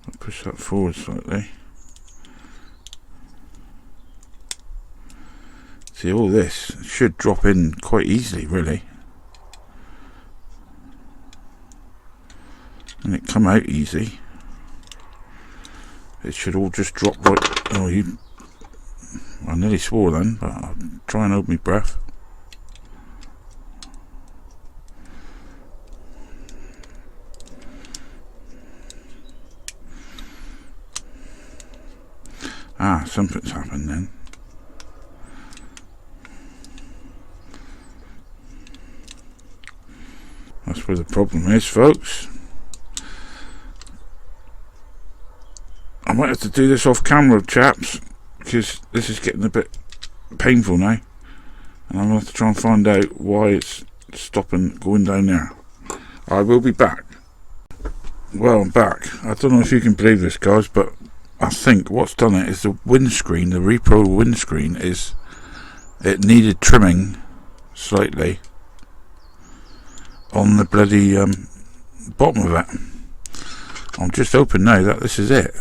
I'll push that forward slightly. See, all this should drop in quite easily, really. And it come out easy. It should all just drop right. Oh, I nearly swore then, but I'll try and hold my breath. Ah, something's happened then. That's where the problem is, folks. I might have to do this off camera, chaps, because this is getting a bit painful now, and I'm going to have to try and find out why it's stopping going down there. I will be back. Well, I'm back. I don't know if you can believe this, guys, but I think what's done it is the windscreen, the Repro windscreen, it needed trimming slightly on the bloody bottom of it. I'm just hoping now that this is it.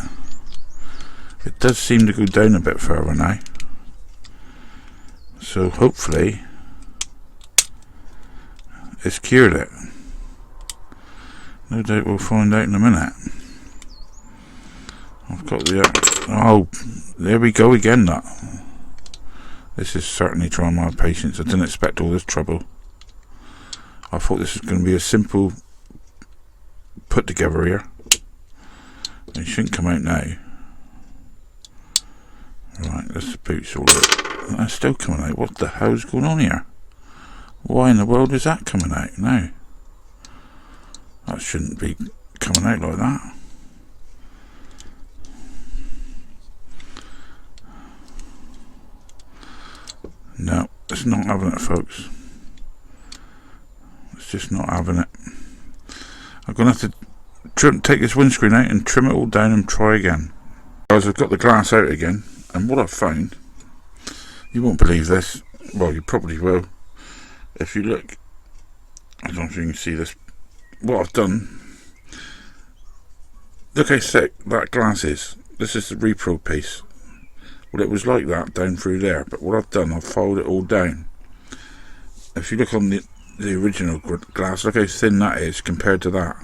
It does seem to go down a bit further now, so hopefully it's cured it. No doubt we'll find out in a minute. I've got the oh, there we go again. That this is certainly trying my patience. I didn't expect all this trouble. I thought this was going to be a simple put together here. It shouldn't come out now. Right, that's the boots all up. That's still coming out. What the hell's going on here? Why in the world is that coming out now? That shouldn't be coming out like that. No, it's not having it, folks. It's just not having it. I'm going to have to take this windscreen out and trim it all down and try again. Guys, I've got the glass out again, and what I've found, you won't believe this, well, you probably will, if you look. I don't know if you can see this. What I've done, look how thick that glass is. This is the Repro piece. Well, it was like that down through there, but what I've done, I've filed it all down. If you look on the original glass, look how thin that is compared to that.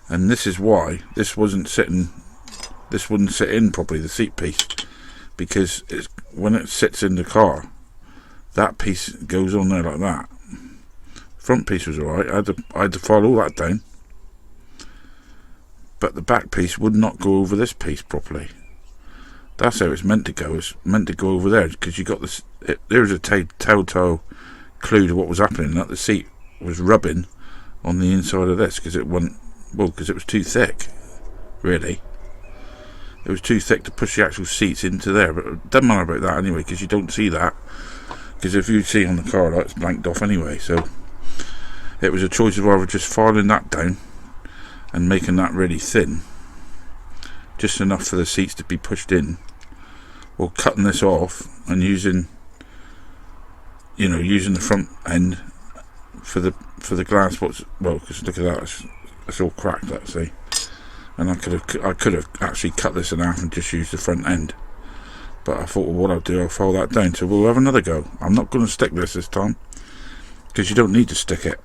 And this is why this wouldn't sit in properly, the seat piece, because when it sits in the car, that piece goes on there like that. Front piece was alright. I had to file all that down, but the back piece would not go over this piece properly. That's how it's meant to go. It's meant to go over there, because you got this. There's a telltale clue to what was happening. That the seat was rubbing on the inside of this, because it was too thick. Really, it was too thick to push the actual seats into there. But it doesn't matter about that anyway, because you don't see that. Because if you see on the car, it's blanked off anyway. So it was a choice of either just filing that down and making that really thin, just enough for the seats to be pushed in, or cutting this off and using the front end for the glass. Because look at that, it's all cracked, let's see. And I could have actually cut this in half and just used the front end, But I thought, well, what I'll do, I'll file that down, so we'll have another go. I'm not going to stick this time, because you don't need to stick it.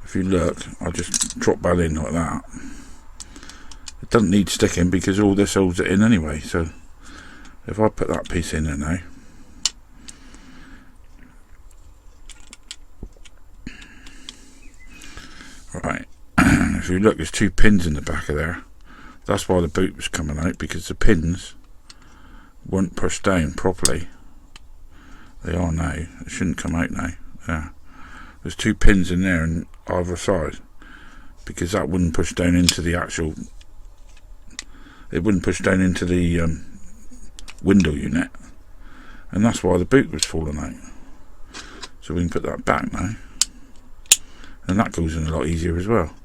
If you look, I'll just drop that in like that. It doesn't need sticking because all this holds it in anyway. So if I put that piece in there now, right, if you look, there's 2 pins in the back of there. That's why the boot was coming out, because the pins weren't pushed down properly. They are now. It shouldn't come out now. Yeah, there's 2 pins in there on either side, because that wouldn't push down into the actual, it wouldn't push down into the window unit, and that's why the boot was falling out. So we can put that back now, and that goes in a lot easier as well.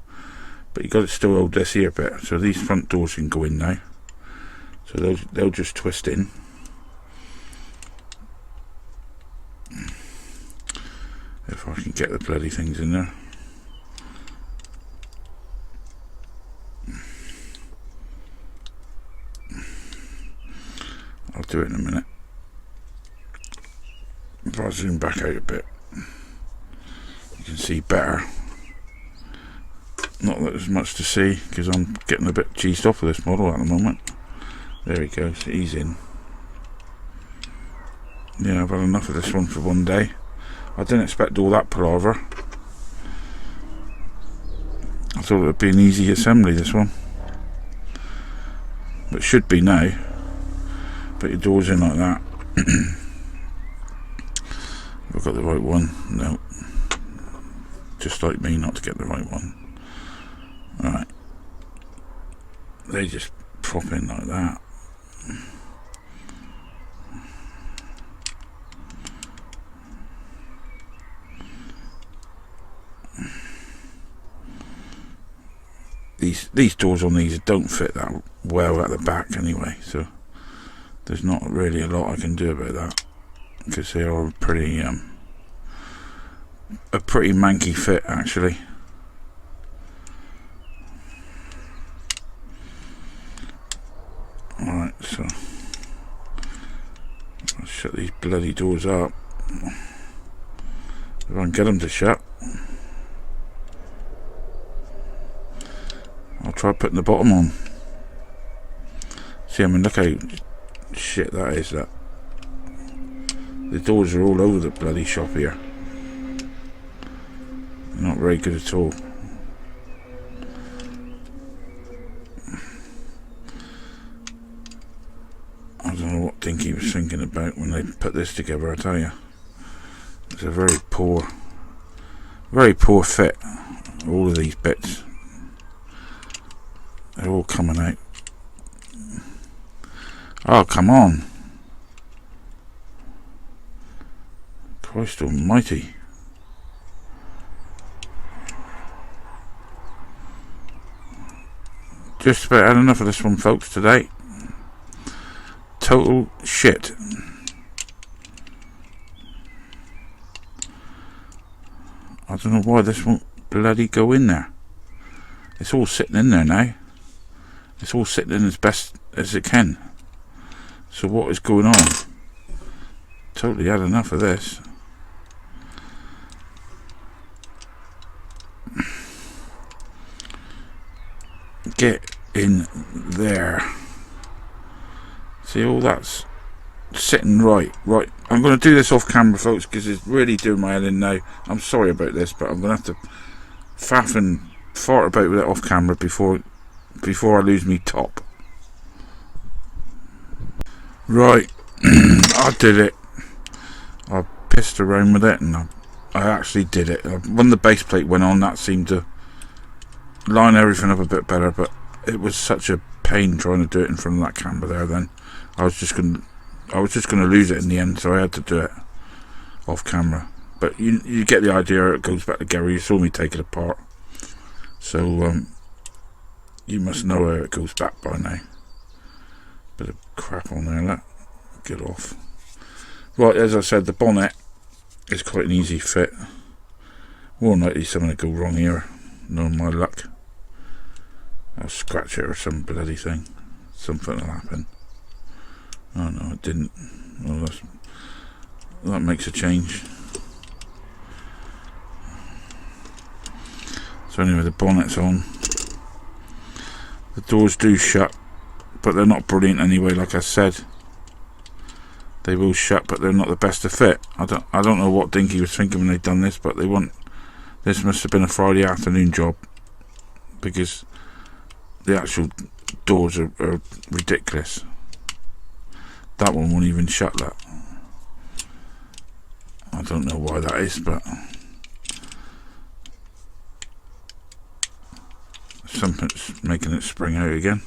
But you got to still hold this here bit, so these front doors can go in now, so they'll just twist in. If I can get the bloody things in there. I'll do it in a minute. If I zoom back out a bit, you can see better. Not that there's much to see, because I'm getting a bit cheesed off with this model at the moment. There he goes, he's in. Yeah, I've had enough of this one for one day. I didn't expect all that palaver. I thought it would be an easy assembly, this one. But it should be now. Put your doors in like that. Have I got the right one? No. Just like me not to get the right one. Alright. They just prop in like that. These doors on these don't fit that well at the back anyway, so there's not really a lot I can do about that, because they are a pretty manky fit actually. Alright, so I'll shut these bloody doors up. If I can get them to shut, I'll try putting the bottom on. See, I mean, look how shit that is, that. The doors are all over the bloody shop here. Not very good at all. I don't know what Dinky was thinking about when they put this together, I tell you. It's a very poor fit, all of these bits. They're all coming out. Oh, come on. Christ almighty. Just about had enough of this one, folks, today. Total shit. I don't know why this won't bloody go in there. It's all sitting in there now. It's all sitting in as best as it can. So what is going on? Totally had enough of this. Get in there. See, all that's sitting right. I'm going to do this off camera, folks, because it's really doing my head in now. I'm sorry about this, but I'm going to have to faff and fart about with it off camera before I lose me top. Right, I did it. I pissed around with it, and I actually did it. When the base plate went on, that seemed to line everything up a bit better, but it was such a pain trying to do it in front of that camera there. Then I was just going to lose it in the end, so I had to do it off camera. But you get the idea. It goes back together. You saw me take it apart, so you must know where it goes back by now. Bit of crap on there, that. Get off. Right, as I said, the bonnet is quite an easy fit. More than likely something to go wrong here, knowing my luck. I'll scratch it or some bloody thing. Something will happen. Oh no, it didn't. Well, that makes a change. So anyway, the bonnet's on. The doors do shut, but they're not brilliant anyway. Like I said, they will shut, but they're not the best to fit. I don't know what Dinky was thinking when they done this, but this must have been a Friday afternoon job, because the actual doors are ridiculous. That one won't even shut that. I don't know why that is, but something's making it spring out again.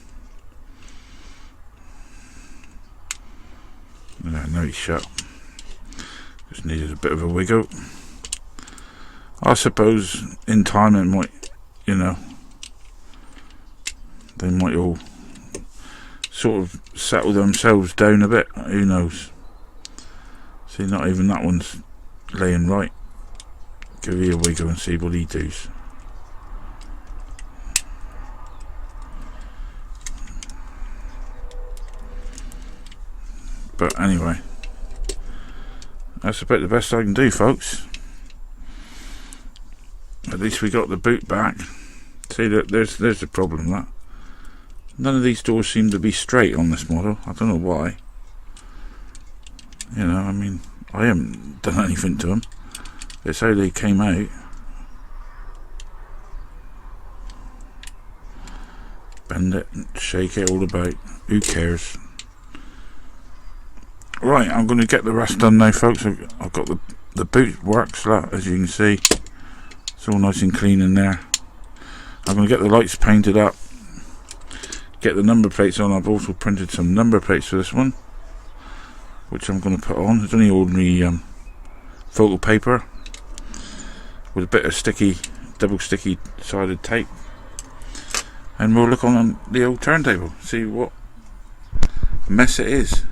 Yeah, now he's shut. Just needed a bit of a wiggle. I suppose in time it might, you know, they might all sort of settle themselves down a bit. Who knows? See, not even that one's laying right. Give you a wiggle and see what he does. But anyway, that's about the best I can do, folks. At least we got the boot back. See, that there's the problem. That none of these doors seem to be straight on this model. I don't know why. You know, I mean, I haven't done anything to them. It's how they came out. Bend it, shake it all about. Who cares? Right, I'm going to get the rest done now, folks. I've got the boot works, as you can see. It's all nice and clean in there. I'm going to get the lights painted up, get the number plates on. I've also printed some number plates for this one, which I'm going to put on. It's only ordinary photo paper with a bit of double sticky sided tape, and we'll look on the old turntable, see what mess it is.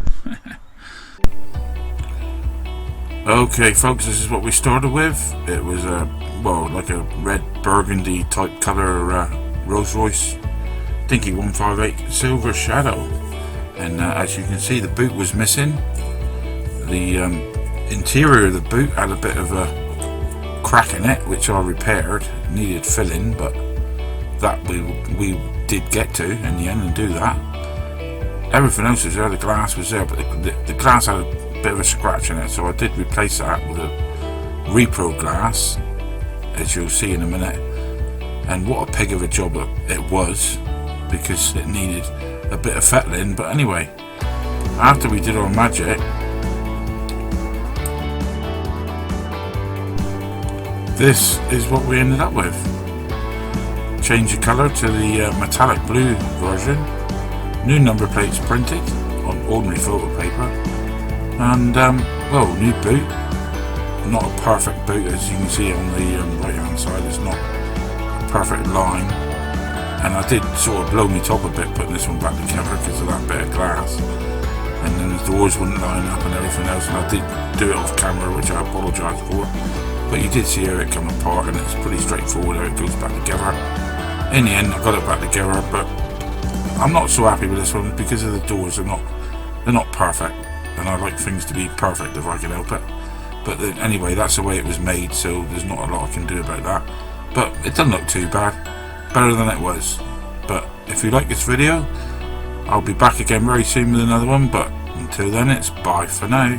Okay, folks, this is what we started with. It was like a red burgundy type colour Rolls-Royce Dinky 158 Silver Shadow, and as you can see, the boot was missing. The interior of the boot had a bit of a crack in it, which I repaired. Needed filling, but that we did get to in the end and do that. Everything else was there. The glass was there, but the glass had a bit of a scratch in it, so I did replace that with a Repro glass, as you'll see in a minute. And what a pig of a job it was, because it needed a bit of fettling. But anyway, after we did our magic, this is what we ended up with. Change the colour to the metallic blue version. New number plates printed on ordinary photo paper. And, well, new boot. Not a perfect boot, as you can see on the right hand side. It's not a perfect line. And I did sort of blow my top a bit putting this one back together because of that bit of glass. And then the doors wouldn't line up and everything else. And I did do it off camera, which I apologise for. But you did see how it come apart, and it's pretty straightforward how it goes back together. In the end, I got it back together, but I'm not so happy with this one because of the doors. They're not perfect. And I like things to be perfect if I can help it. But anyway, that's the way it was made, so there's not a lot I can do about that. But it doesn't look too bad. Better than it was. But if you like this video, I'll be back again very soon with another one. But until then, it's bye for now.